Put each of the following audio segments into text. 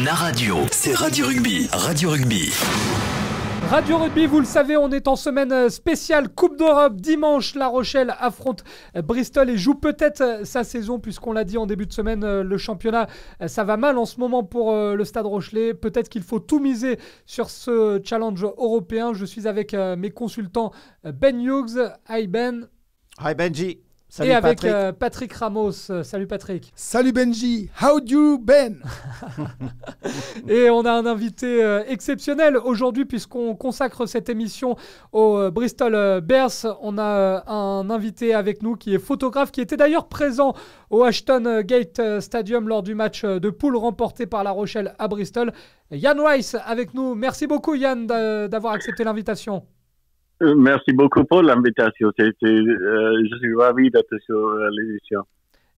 Na Radio, c'est Radio Rugby. Radio Rugby. Radio Rugby, vous le savez, on est en semaine spéciale Coupe d'Europe. Dimanche, La Rochelle affronte Bristol et joue peut-être sa saison, puisqu'on l'a dit en début de semaine, le championnat, ça va mal en ce moment pour le Stade Rochelais. Peut-être qu'il faut tout miser sur ce challenge européen. Je suis avec mes consultants Ben Hughes. Hi Ben. Hi Benji. Salut et avec Patrick. Patrick Ramos. Salut Patrick. Salut Benji, how do you Ben? Et on a un invité exceptionnel aujourd'hui puisqu'on consacre cette émission au Bristol Bears. On a un invité avec nous qui est photographe, qui était d'ailleurs présent au Ashton Gate Stadium lors du match de poule remporté par La Rochelle à Bristol. Yann Weiss avec nous. Merci beaucoup Yann d'avoir accepté l'invitation. Merci beaucoup pour l'invitation. Je suis ravi d'être sur l'émission.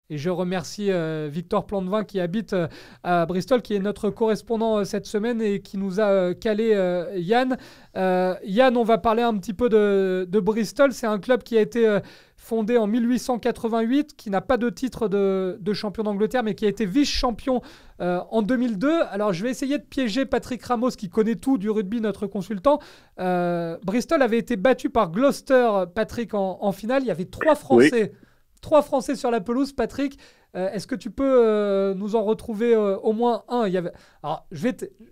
Et je remercie Victor Plantevin qui habite à Bristol, qui est notre correspondant cette semaine et qui nous a calé Yann. Yann, on va parler un petit peu de Bristol. C'est un club qui a été fondé en 1888, qui n'a pas de titre de champion d'Angleterre, mais qui a été vice-champion en 2002. Alors, je vais essayer de piéger Patrick Ramos, qui connaît tout du rugby, notre consultant. Bristol avait été battu par Gloucester, Patrick, en finale. Il y avait 3 Français. Oui. 3 Français sur la pelouse, Patrick. Est-ce que tu peux nous en retrouver au moins un? Alors, je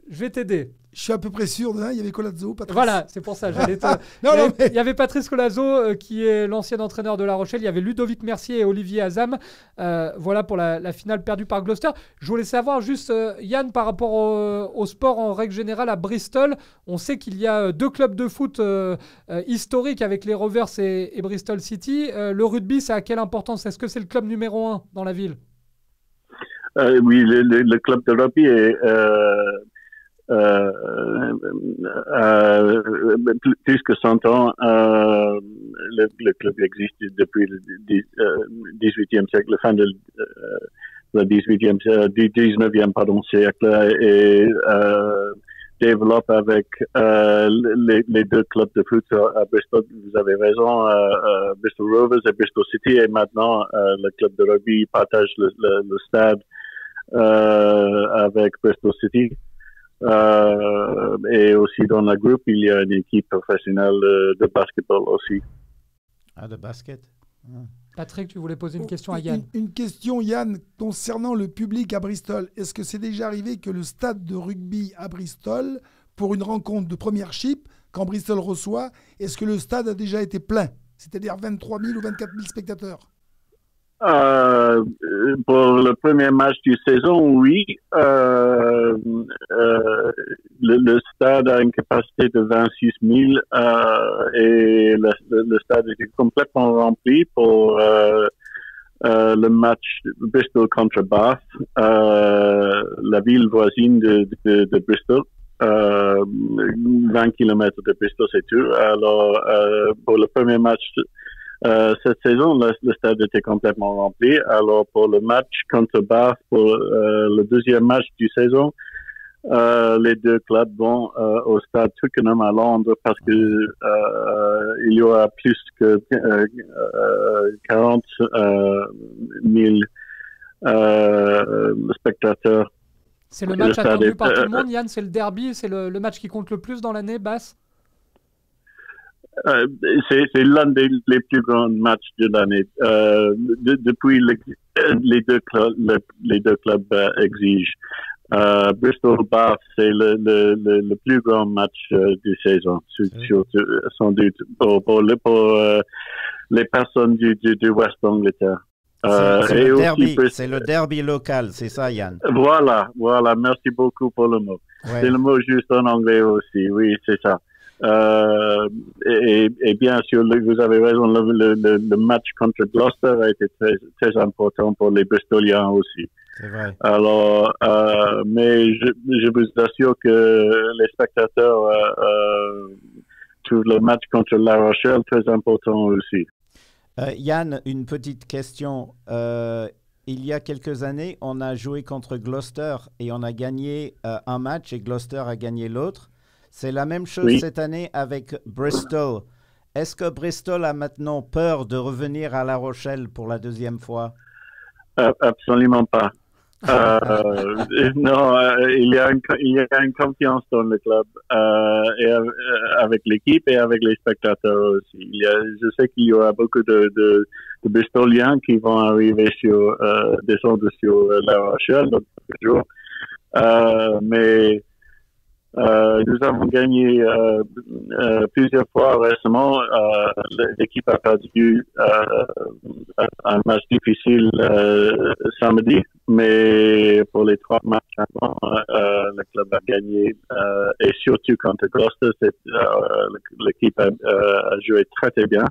vais t'aider. Je suis à peu près sûr, il y avait Colazzo, Patrice. Voilà, c'est pour ça. Il y avait Patrice Colazzo, qui est l'ancien entraîneur de La Rochelle. Il y avait Ludovic Mercier et Olivier Azam. Voilà pour la finale perdue par Gloucester. Je voulais savoir juste, Yann, par rapport au sport en règle générale à Bristol, on sait qu'il y a 2 clubs de foot historiques avec les Rovers et Bristol City. Le rugby, ça a quelle importance? Est-ce que c'est le club numéro 1 dans la ville? Oui, le club de rugby est plus que 100 ans. Le club existe depuis le 18e siècle, la fin de le 19e siècle, et développe avec les 2 clubs de foot à Bristol. Vous avez raison, Bristol Rovers et Bristol City, et maintenant le club de rugby partage le stade avec Bristol City. Et aussi dans le groupe, il y a une équipe professionnelle de basketball aussi. Ah, de basket. Patrick, tu voulais poser une question à Yann. Une question, Yann, concernant le public à Bristol. Est-ce que c'est déjà arrivé que le stade de rugby à Bristol, pour une rencontre de Premiership, quand Bristol reçoit, est-ce que le stade a déjà été plein? C'est-à-dire 23 000 ou 24 000 spectateurs? Pour le premier match du saison, oui. Le stade a une capacité de 26 000 et le stade était complètement rempli pour le match Bristol contre Bath, la ville voisine de Bristol. 20 km de Bristol, c'est tout. Alors, pour le premier match cette saison, le stade était complètement rempli. Alors, pour le match contre Bath, pour le deuxième match du saison, les 2 clubs vont au stade Twickenham à Londres parce que il y aura plus que 40 000 spectateurs. C'est le match attendu par tout le monde, Yann? C'est le derby? C'est le match qui compte le plus dans l'année, Basse? C'est l'un des plus grands matchs de l'année. Depuis les deux clubs exigent. Bristol-Bath, c'est le plus grand match du saison, sans doute, pour les personnes du West Angleterre. C'est le derby local, c'est ça, Yann? Voilà, merci beaucoup pour le mot. Ouais. C'est le mot juste en anglais aussi, oui, c'est ça. Et bien sûr, vous avez raison, le match contre Gloucester a été très important pour les Bristoliens aussi. C'est vrai. Alors, mais je vous assure que les spectateurs trouvent le match contre La Rochelle très important aussi. Yann, une petite question. Il y a quelques années, on a joué contre Gloucester et on a gagné un match et Gloucester a gagné l'autre. C'est la même chose cette année avec Bristol. Est-ce que Bristol a maintenant peur de revenir à La Rochelle pour la deuxième fois? Absolument pas. Non, il y a une confiance dans le club et avec l'équipe et avec les spectateurs aussi. Je sais qu'il y aura beaucoup de Bristoliens qui vont arriver descendre sur La Rochelle l'autre jour. Mais nous avons gagné plusieurs fois récemment. L'équipe a perdu un match difficile samedi, mais pour les 3 matchs avant, le club a gagné. Et surtout contre Gloucester, l'équipe a joué très très bien.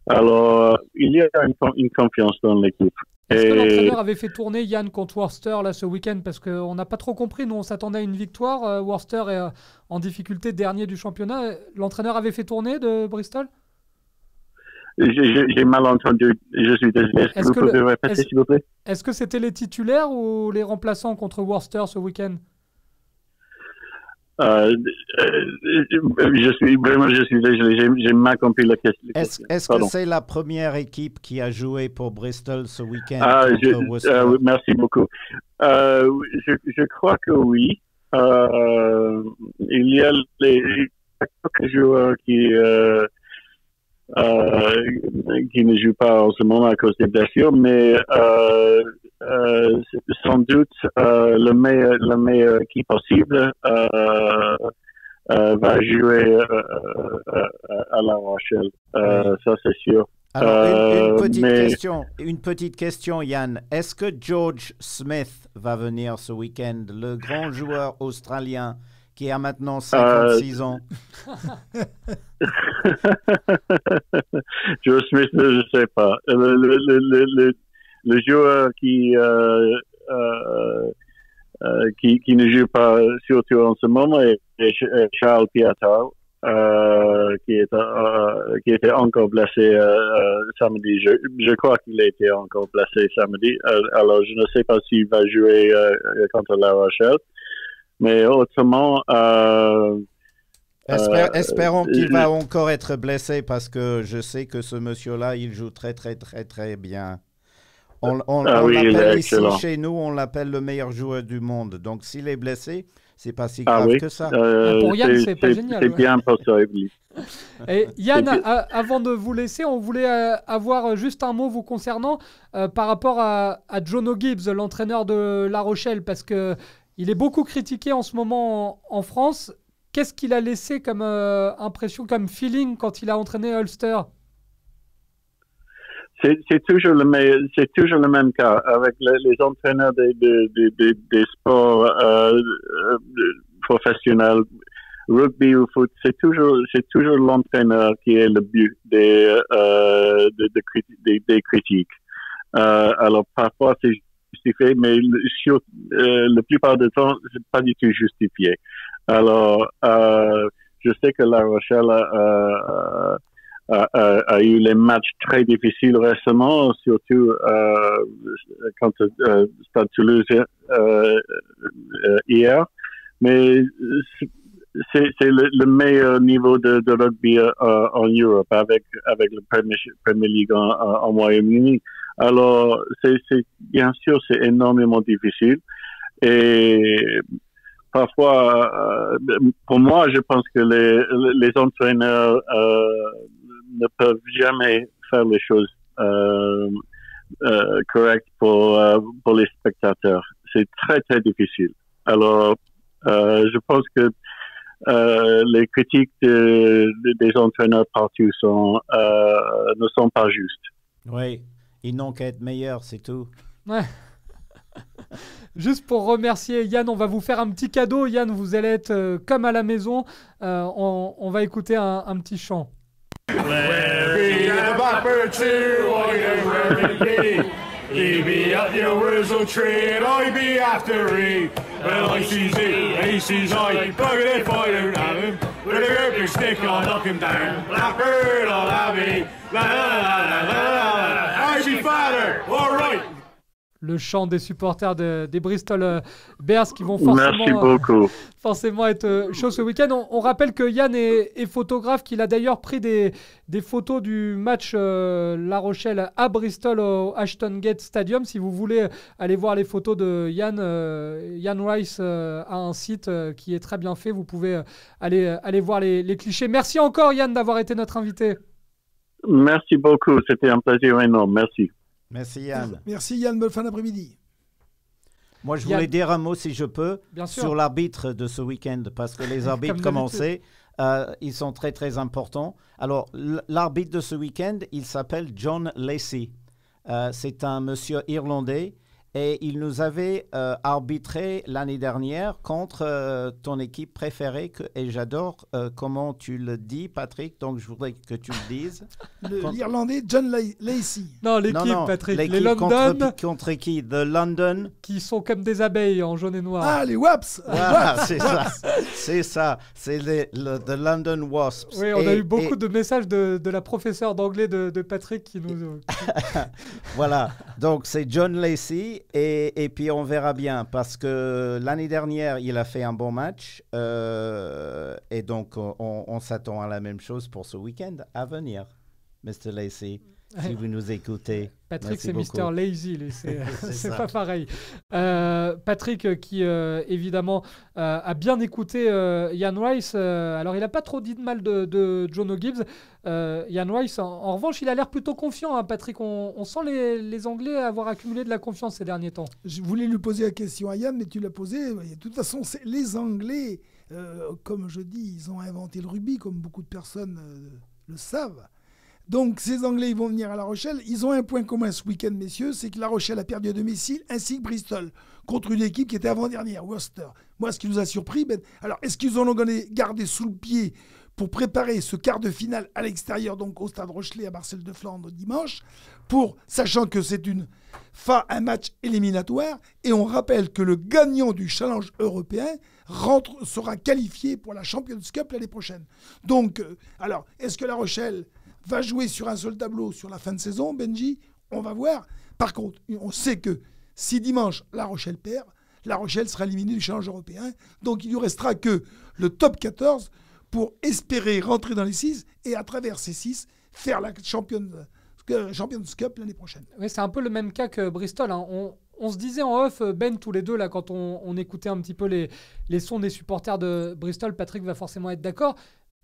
Alors, il y a une confiance dans l'équipe. Est-ce que l'entraîneur avait fait tourner Yann contre Worcester là, ce week-end? Parce qu'on n'a pas trop compris. Nous, on s'attendait à une victoire. Worcester est en difficulté, dernier du championnat. L'entraîneur avait fait tourner de Bristol? J'ai mal entendu. Je suis désolé. Est-ce que vous pouvez répéter, s'il vous plaît? Est-ce que c'était les titulaires ou les remplaçants contre Worcester ce week-end? Je suis désolé, j'ai mal compris la question. Est-ce que c'est la première équipe qui a joué pour Bristol ce week-end? Merci beaucoup. Je crois que oui. Il y a quelques joueurs qui ne jouent pas en ce moment à cause des blessures, mais sans doute la meilleure équipe possible va jouer à La Rochelle. Ça, c'est sûr. Alors, une petite question, Yann. Est-ce que George Smith va venir ce week-end, le grand joueur australien qui a maintenant 56 ans? George Smith, je ne sais pas. Le joueur qui ne joue pas surtout en ce moment est Charles Piattar, qui était encore blessé samedi. Je crois qu'il a été encore blessé samedi. Alors, je ne sais pas s'il va jouer contre La Rochelle. Mais autrement... espérons qu'il va encore être blessé parce que je sais que ce monsieur-là, il joue très, très, très, très bien. On l'appelle ici, chez nous, on l'appelle le meilleur joueur du monde. Donc, s'il est blessé, c'est pas si grave que ça. Pour Yann, c'est pas génial. C'est bien possible. Et Yann, avant de vous laisser, on voulait avoir juste un mot vous concernant par rapport à Jono Gibbs, l'entraîneur de La Rochelle, parce que il est beaucoup critiqué en ce moment en France. Qu'est-ce qu'il a laissé comme impression, comme feeling quand il a entraîné Ulster? C'est toujours le même cas avec les entraîneurs des sports professionnels, rugby ou foot. C'est toujours l'entraîneur qui est le but des critiques. Alors parfois c'est justifié, mais la plupart du temps c'est pas du tout justifié. Alors je sais que La Rochelle a eu les matchs très difficiles récemment, surtout contre Stade Toulouse hier. Mais c'est le meilleur niveau de rugby en Europe avec le Premier League en Royaume-Uni. Alors, bien sûr, c'est énormément difficile. Et parfois, pour moi, je pense que les entraîneurs ne peuvent jamais faire les choses correctes pour les spectateurs. C'est très, très difficile. Alors, je pense que les critiques des entraîneurs partout ne sont pas justes. Oui, ils n'ont qu'à être meilleurs, c'est tout. Ouais. Juste pour remercier Yann, on va vous faire un petit cadeau. Yann, vous allez être comme à la maison. On va écouter un petit chant. Larry and a blackbird too, I don't wear me. He be up your Wurzel tree and I be after he. Well, I sees he, he sees I, bugger if I don't have him. With a gripping stick I'll knock him down. Blackbird I'll have me. La la la la la la la. How's your father? All right. le chant des supporters des Bristol Bears qui vont Merci beaucoup. forcément être chauds ce week-end. On rappelle que Yann est photographe, qu'il a d'ailleurs pris des photos du match La Rochelle à Bristol au Ashton Gate Stadium. Si vous voulez aller voir les photos de Yann, Yann Rice a un site qui est très bien fait. Vous pouvez aller voir les clichés. Merci encore Yann d'avoir été notre invité. Merci beaucoup, c'était un plaisir énorme, merci. Merci Yann. Merci Yann, bonne fin d'après-midi. Moi, je voulais dire un mot, si je peux, sur l'arbitre de ce week-end, parce que les arbitres, comme on sait, ils sont très, très importants. Alors, l'arbitre de ce week-end, il s'appelle John Lacey. C'est un monsieur irlandais et il nous avait arbitré l'année dernière contre ton équipe préférée. Et j'adore comment tu le dis, Patrick, donc je voudrais que tu le dises. L'Irlandais John Lacey. Non, l'équipe, Patrick. Les London. Contre qui? The London. Qui sont comme des abeilles en jaune et noir. Ah, les Wasps. Voilà, c'est ça. C'est ça. C'est The London Wasps. Oui, on a eu beaucoup de messages de la professeure d'anglais de Patrick qui nous... Voilà. Donc, c'est John Lacey. Et puis, on verra bien. Parce que l'année dernière, il a fait un bon match. Et donc, on s'attend à la même chose pour ce week-end à venir. Mr. Lacey, si vous nous écoutez. Patrick, c'est Mr. Lazy, c'est pas pareil. Patrick, qui évidemment a bien écouté Yann Rice. Alors, il n'a pas trop dit de mal de Jono Gibbs. Yann Rice, en revanche, il a l'air plutôt confiant, hein, Patrick. On sent les Anglais avoir accumulé de la confiance ces derniers temps. Je voulais lui poser la question à Yann, mais tu l'as posée. De toute façon, les Anglais, comme je dis, ils ont inventé le rugby, comme beaucoup de personnes le savent. Donc, ces Anglais, ils vont venir à La Rochelle. Ils ont un point commun ce week-end, messieurs, c'est que La Rochelle a perdu à domicile, ainsi que Bristol, contre une équipe qui était avant-dernière, Worcester. Moi, ce qui nous a surpris, alors, est-ce qu'ils en ont gardé sous le pied pour préparer ce quart de finale à l'extérieur, donc au Stade Rochelais à Marcel de Flandre dimanche, sachant que c'est un match éliminatoire, et on rappelle que le gagnant du challenge européen sera qualifié pour la Champions Cup l'année prochaine. Donc, alors, est-ce que La Rochelle va jouer sur un seul tableau sur la fin de saison, Benji? On va voir. Par contre, on sait que si dimanche La Rochelle perd, La Rochelle sera éliminée du challenge européen. Donc il ne lui restera que le top 14 pour espérer rentrer dans les 6 et à travers ces 6, faire la Champions Cup l'année prochaine. Oui, c'est un peu le même cas que Bristol. Hein. On se disait en off, Ben, tous les deux, là, quand on écoutait un petit peu les sons des supporters de Bristol, Patrick va forcément être d'accord.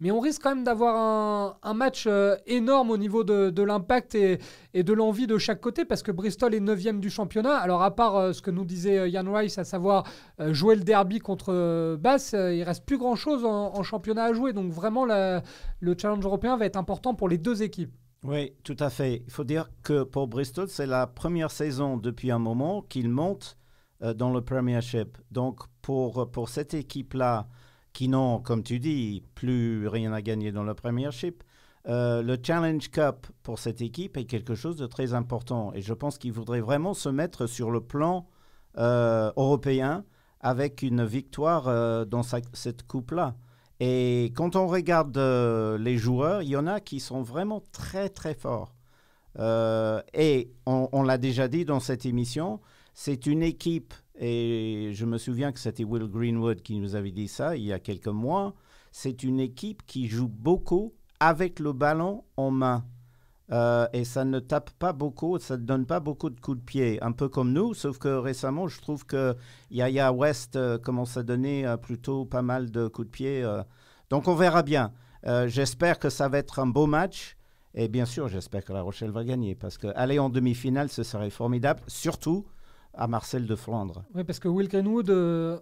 Mais on risque quand même d'avoir un match énorme au niveau de l'impact et de l'envie de chaque côté, parce que Bristol est 9e du championnat. Alors à part ce que nous disait Yann Rice, à savoir jouer le derby contre Bath, il reste plus grand-chose en championnat à jouer. Donc vraiment, le challenge européen va être important pour les deux équipes. Oui, tout à fait. Il faut dire que pour Bristol, c'est la première saison depuis un moment qu'ils montent dans le Premiership. Donc pour cette équipe-là, qui n'ont, comme tu dis, plus rien à gagner dans le Premiership, le Challenge Cup pour cette équipe est quelque chose de très important. Et je pense qu'ils voudraient vraiment se mettre sur le plan européen avec une victoire dans cette coupe-là. Et quand on regarde les joueurs, il y en a qui sont vraiment très, très forts. Et on l'a déjà dit dans cette émission, c'est une équipe, et je me souviens que c'était Will Greenwood qui nous avait dit ça il y a quelques mois, c'est une équipe qui joue beaucoup avec le ballon en main. Et ça ne tape pas beaucoup, ça ne donne pas beaucoup de coups de pied, un peu comme nous, sauf que récemment, je trouve que Yaya West commence à donner plutôt pas mal de coups de pied. Donc on verra bien. J'espère que ça va être un beau match. Et bien sûr, j'espère que La Rochelle va gagner, parce qu'aller en demi-finale, ce serait formidable, surtout à Marcel de Flandre. Oui, parce que Will Greenwood,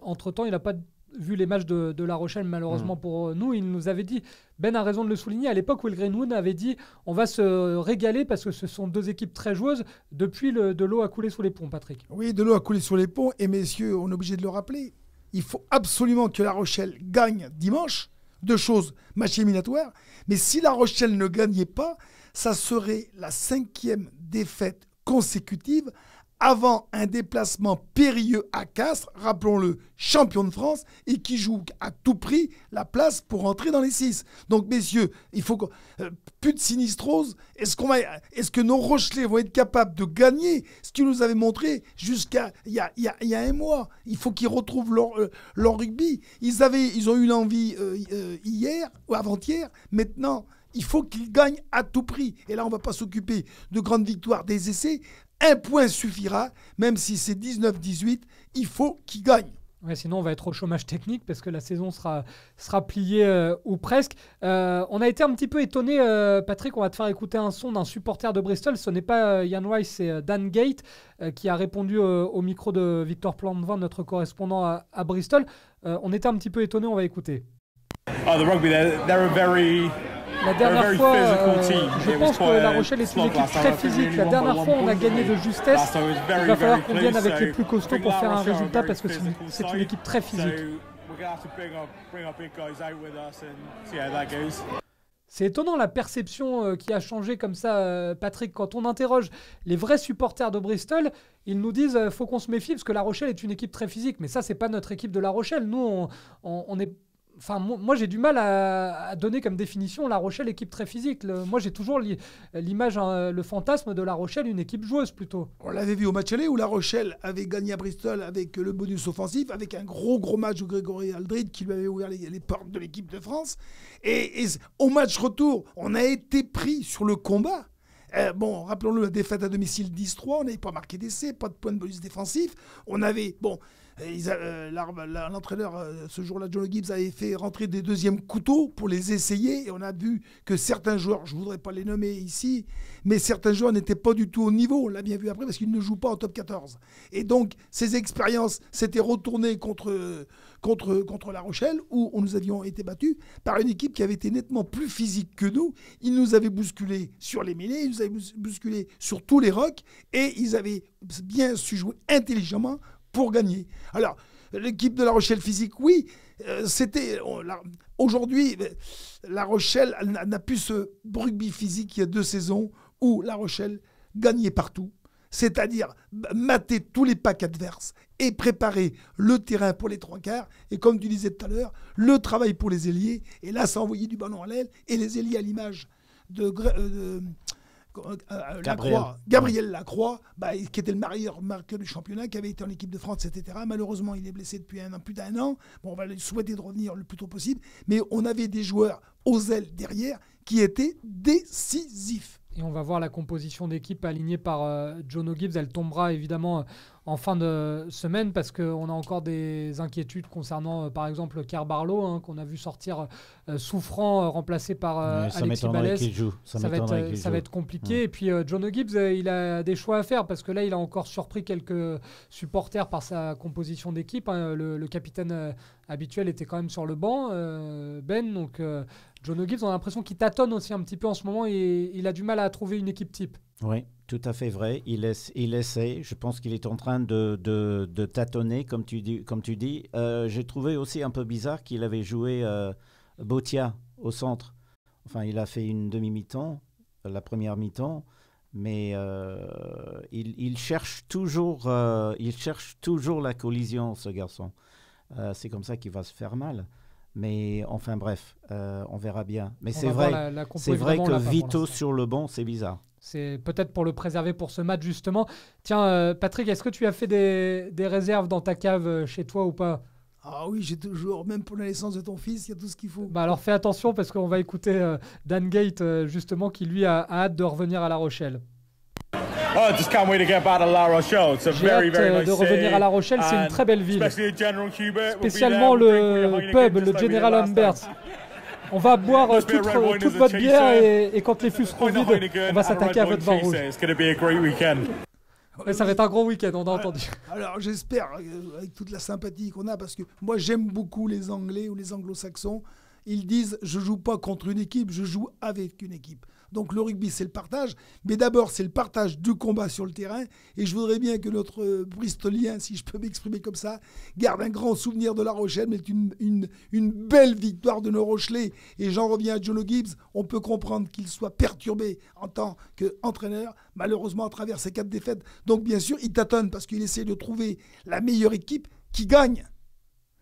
entre-temps, il n'a pas vu les matchs de La Rochelle, malheureusement pour nous. Il nous avait dit, Ben a raison de le souligner, à l'époque, Will Greenwood avait dit on va se régaler parce que ce sont deux équipes très joueuses. Depuis, de l'eau a coulé sous les ponts, Patrick. Oui, de l'eau a coulé sous les ponts. Et messieurs, on est obligé de le rappeler, il faut absolument que La Rochelle gagne dimanche. Deux choses, match éliminatoire. Mais si La Rochelle ne gagnait pas, ça serait la 5e défaite consécutive avant un déplacement périlleux à Castres, rappelons-le, champion de France, et qui joue à tout prix la place pour entrer dans les 6. Donc, messieurs, il faut plus de sinistrose. Est-ce que nos Rochelais vont être capables de gagner ce qu'ils nous avaient montré jusqu'à il y a un mois? Il faut qu'ils retrouvent leur rugby. Ils ont eu l'envie hier ou avant-hier. Maintenant, il faut qu'ils gagnent à tout prix. Et là, on ne va pas s'occuper de grandes victoires des essais. Un point suffira, même si c'est 19-18, il faut qu'ils gagnent. Ouais, sinon, on va être au chômage technique parce que la saison sera pliée ou presque. On a été un petit peu étonné, Patrick, on va te faire écouter un son d'un supporter de Bristol. Ce n'est pas Ian Rice, c'est Dan Gate qui a répondu au micro de Victor Plantvin, notre correspondant à Bristol. On était un petit peu étonné, on va écouter. Oh, the rugby, they're a very... La dernière fois, je pense que La Rochelle est une équipe très physique. La dernière fois, on a gagné de justesse. Il va falloir qu'on vienne avec les plus costauds pour faire un résultat parce que c'est une équipe très physique. C'est étonnant la perception qui a changé comme ça, Patrick. Quand on interroge les vrais supporters de Bristol, ils nous disent faut qu'on se méfie parce que La Rochelle est une équipe très physique. Mais ça, c'est pas notre équipe de La Rochelle. Nous, on est... Enfin, moi, j'ai du mal à donner comme définition La Rochelle équipe très physique. Moi, j'ai toujours l'image, le fantasme de La Rochelle, une équipe joueuse plutôt. On l'avait vu au match aller où La Rochelle avait gagné à Bristol avec le bonus offensif, avec un gros match de Grégory Aldrid qui lui avait ouvert les portes de l'équipe de France. Et au match retour, on a été pris sur le combat. Bon, rappelons-le, la défaite à domicile 10-3, on n'avait pas marqué d'essai, pas de point de bonus défensif. On avait... Bon, l'entraîneur, ce jour-là, John Gibbs, avait fait rentrer des deuxièmes couteaux pour les essayer. Et on a vu que certains joueurs, je ne voudrais pas les nommer ici, mais certains joueurs n'étaient pas du tout au niveau. On l'a bien vu après parce qu'ils ne jouent pas en top 14. Et donc, ces expériences s'étaient retournées contre La Rochelle, où nous avions été battus par une équipe qui avait été nettement plus physique que nous. Ils nous avaient bousculés sur les mêlées, ils nous avaient bousculés sur tous les rocks, et ils avaient bien su jouer intelligemment pour gagner. Alors, l'équipe de La Rochelle physique, oui, aujourd'hui, La Rochelle n'a plus ce rugby physique il y a 2 saisons où La Rochelle gagnait partout, c'est-à-dire mater tous les packs adverses et préparer le terrain pour les 3/4, et comme tu disais tout à l'heure, le travail pour les ailiers, et là, ça envoyait du ballon à l'aile, et les ailiers à l'image de Gabriel Lacroix, qui était le meilleur marqueur du championnat, qui avait été en équipe de France, etc. Malheureusement, il est blessé depuis plus d'un an. Bon, on va lui souhaiter de revenir le plus tôt possible. Mais on avait des joueurs aux ailes derrière qui étaient décisifs. Et on va voir la composition d'équipe alignée par John O'Gibbs. Elle tombera évidemment en fin de semaine parce qu'on a encore des inquiétudes concernant par exemple Kerr Barlow, qu'on a vu sortir souffrant, remplacé par Alexis Balès. Ça va être compliqué. Et puis John O'Gibbs, il a des choix à faire parce que là, il a encore surpris quelques supporters par sa composition d'équipe. Le capitaine habituel était quand même sur le banc, Ben. Donc John O'Gibbs, on a l'impression qu'il tâtonne aussi un petit peu en ce moment et il a du mal à trouver une équipe type. Oui, tout à fait vrai. Il essaie. Je pense qu'il est en train de tâtonner, comme tu dis. J'ai trouvé aussi un peu bizarre qu'il avait joué Botia au centre. Enfin, il a fait une demi-mi-temps, la première mi-temps, mais il cherche toujours la collision, ce garçon. C'est comme ça qu'il va se faire mal. Mais enfin bref, on verra bien. Mais c'est vrai que Vito sur le banc, c'est bizarre. C'est peut-être pour le préserver pour ce match justement. Tiens, Patrick, est-ce que tu as fait des réserves dans ta cave chez toi ou pas ? Ah oui, j'ai toujours, même pour la naissance de ton fils, il y a tout ce qu'il faut. Alors fais attention parce qu'on va écouter Dan Gate justement qui lui a hâte de revenir à La Rochelle. Oh, just can't wait to get back to La Rochelle. It's a very, very nice de revenir à La Rochelle, c'est une très belle ville. Spécialement le pub, le General Humberts. On va boire toute votre bière et quand les fûts seront vides, on va s'attaquer à votre vin rouge. Ça va être un gros week-end, on a entendu. Alors j'espère, avec toute la sympathie qu'on a, parce que moi j'aime beaucoup les Anglais ou les Anglo-Saxons, ils disent je joue pas contre une équipe, je joue avec une équipe. Donc le rugby, c'est le partage. Mais d'abord, c'est le partage du combat sur le terrain. Et je voudrais bien que notre Bristolien, si je peux m'exprimer comme ça, garde un grand souvenir de La Rochelle, mais une belle victoire de nos Rochelais. Et j'en reviens à Jono Gibbs. On peut comprendre qu'il soit perturbé en tant qu'entraîneur, malheureusement à travers ces 4 défaites. Donc bien sûr, il tâtonne parce qu'il essaie de trouver la meilleure équipe qui gagne.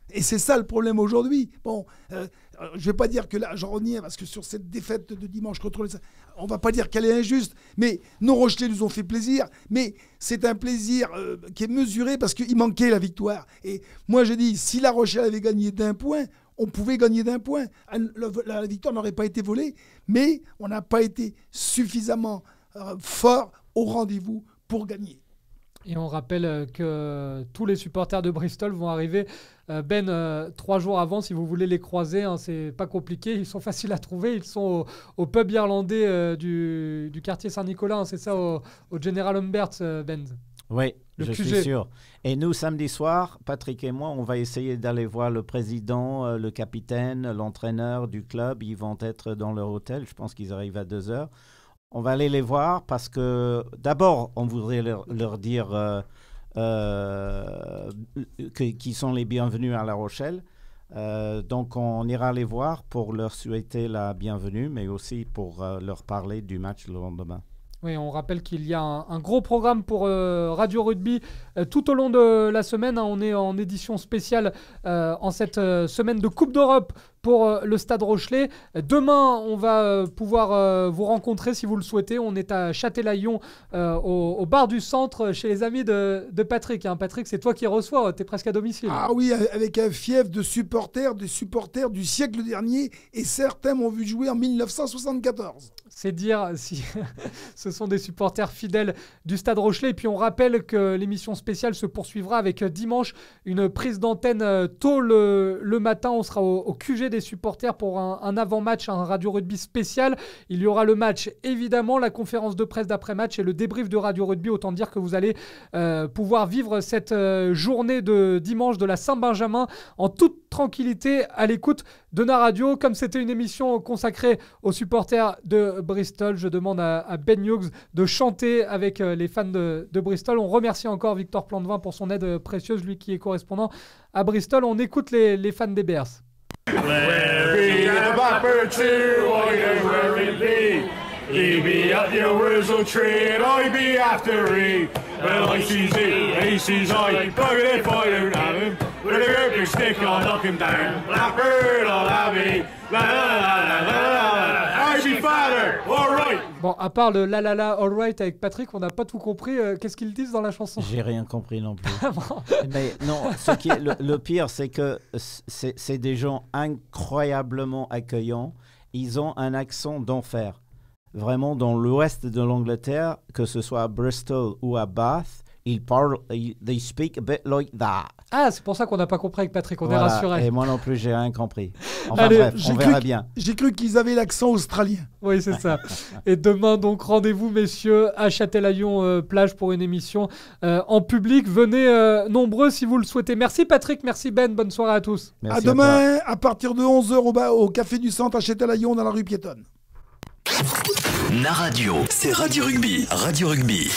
Et c'est ça le problème aujourd'hui. Bon, je ne vais pas dire que là, j'en reviens, parce que sur cette défaite de dimanche contre les... On ne va pas dire qu'elle est injuste, mais nos Rochelais nous ont fait plaisir. Mais c'est un plaisir qui est mesuré parce qu'il manquait la victoire. Et moi, je dis, si La Rochelle avait gagné d'1 point, on pouvait gagner d'1 point. La victoire n'aurait pas été volée, mais on n'a pas été suffisamment fort au rendez-vous pour gagner. Et on rappelle que tous les supporters de Bristol vont arriver 3 jours avant si vous voulez les croiser. Hein, c'est pas compliqué, ils sont faciles à trouver. Ils sont au pub irlandais du quartier Saint-Nicolas. Hein, c'est ça, au General Humbert, Ben. Oui, je QG. suis sûr. Et nous, samedi soir, Patrick et moi, on va essayer d'aller voir le président, le capitaine, l'entraîneur du club. Ils vont être dans leur hôtel. Je pense qu'ils arrivent à 2h. On va aller les voir parce que d'abord, on voudrait leur dire qu'ils sont les bienvenus à La Rochelle. Donc, on ira les voir pour leur souhaiter la bienvenue, mais aussi pour leur parler du match le lendemain. Oui, on rappelle qu'il y a un gros programme pour Radio Rugby tout au long de la semaine. Hein, on est en édition spéciale en cette semaine de Coupe d'Europe pour le Stade Rochelais. Demain, on va pouvoir vous rencontrer si vous le souhaitez. On est à Châtelaillon, au bar du centre, chez les amis de Patrick. Hein. Patrick, c'est toi qui reçois, tu es presque à domicile. Ah oui, avec un fief de supporters, des supporters du siècle dernier, et certains m'ont vu jouer en 1974. C'est dire si ce sont des supporters fidèles du Stade Rochelais. Et puis on rappelle que l'émission spéciale se poursuivra avec dimanche une prise d'antenne tôt le matin. On sera au QG des supporters pour un avant-match, un Radio Rugby spécial. Il y aura le match, évidemment, la conférence de presse d'après-match et le débrief de Radio Rugby. Autant dire que vous allez pouvoir vivre cette journée de dimanche de la Saint-Benjamin en toute tranquillité à l'écoute de Na Radio. Comme c'était une émission consacrée aux supporters de Bristol, je demande à Ben Hughes de chanter avec les fans de Bristol. On remercie encore Victor Plantevin pour son aide précieuse, lui qui est correspondant à Bristol. On écoute les fans des Bears. He be at your Wurzel tree and I be after he. Well, I sees it, he sees I. Bugger if I don't have him. With a gripping stick, I'll knock him down. Blackbird, I'll have me. La la la la la la. I be father, all right. Bon, à part le la la la all right avec Patrick, on n'a pas tout compris. Qu'est-ce qu'ils disent dans la chanson? J'ai rien compris non plus. Mais non, ce qui est le pire, c'est que c'est des gens incroyablement accueillants. Ils ont un accent d'enfer. Vraiment, dans l'ouest de l'Angleterre, que ce soit à Bristol ou à Bath, ils parlent, they speak a bit like that. Ah, c'est pour ça qu'on n'a pas compris avec Patrick, on est rassuré. Et moi non plus, j'ai rien compris. Enfin allez, bref, on verra bien. J'ai cru qu'ils avaient l'accent australien. Oui, c'est ça. Et demain, donc, rendez-vous, messieurs, à Châtelaillon plage pour une émission en public. Venez nombreux si vous le souhaitez. Merci Patrick, merci Ben, bonne soirée à tous. Merci à demain, à partir de 11h au Café du Centre à Châtelaillon, dans la rue piétonne. Na Radio, c'est Radio Rugby. Radio Rugby.